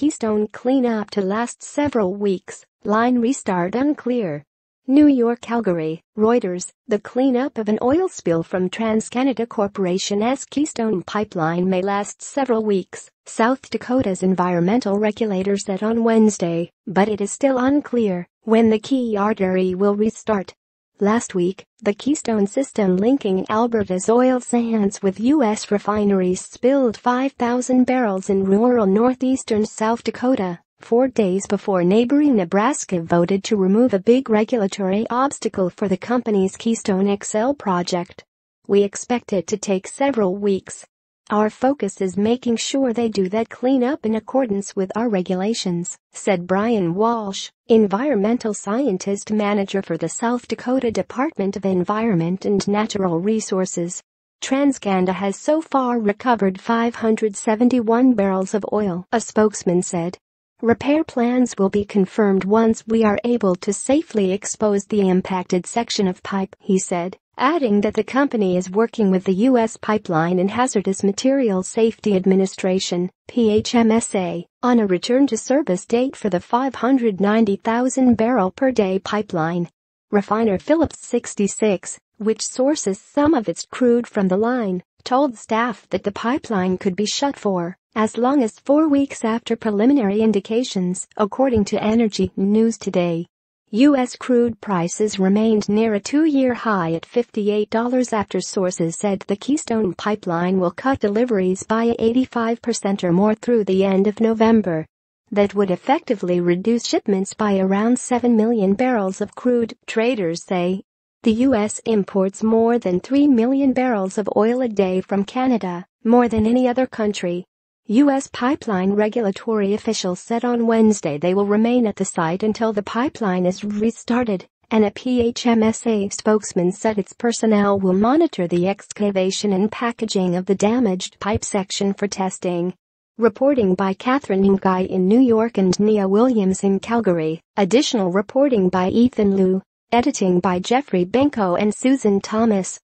Keystone cleanup to last several weeks, line restart unclear. New York Calgary, Reuters, the cleanup of an oil spill from TransCanada Corporation's Keystone pipeline may last several weeks, South Dakota's environmental regulator said on Wednesday, but it is still unclear when the key artery will restart. Last week, the Keystone system linking Alberta's oil sands with U.S. refineries spilled 5,000 barrels in rural northeastern South Dakota, 4 days before neighboring Nebraska voted to remove a big regulatory obstacle for the company's Keystone XL project. "We expect it to take several weeks. Our focus is making sure they do that cleanup in accordance with our regulations," said Brian Walsh, environmental scientist manager for the South Dakota Department of Environment and Natural Resources. TransCanada has so far recovered 571 barrels of oil, a spokesman said. "Repair plans will be confirmed once we are able to safely expose the impacted section of pipe," he said, adding that the company is working with the U.S. Pipeline and Hazardous Materials Safety Administration, PHMSA, on a return-to-service date for the 590,000-barrel-per-day pipeline. Refiner Phillips 66, which sources some of its crude from the line, told staff that the pipeline could be shut for as long as 4 weeks after preliminary indications, according to Energy News Today. U.S. crude prices remained near a 2-year high at $58 after sources said the Keystone pipeline will cut deliveries by 85% or more through the end of November. That would effectively reduce shipments by around 7 million barrels of crude, traders say. The U.S. imports more than 3 million barrels of oil a day from Canada, more than any other country. U.S. pipeline regulatory officials said on Wednesday they will remain at the site until the pipeline is restarted, and a PHMSA spokesman said its personnel will monitor the excavation and packaging of the damaged pipe section for testing. Reporting by Catherine Ngai in New York and Nia Williams in Calgary. Additional reporting by Ethan Liu. Editing by Jeffrey Benko and Susan Thomas.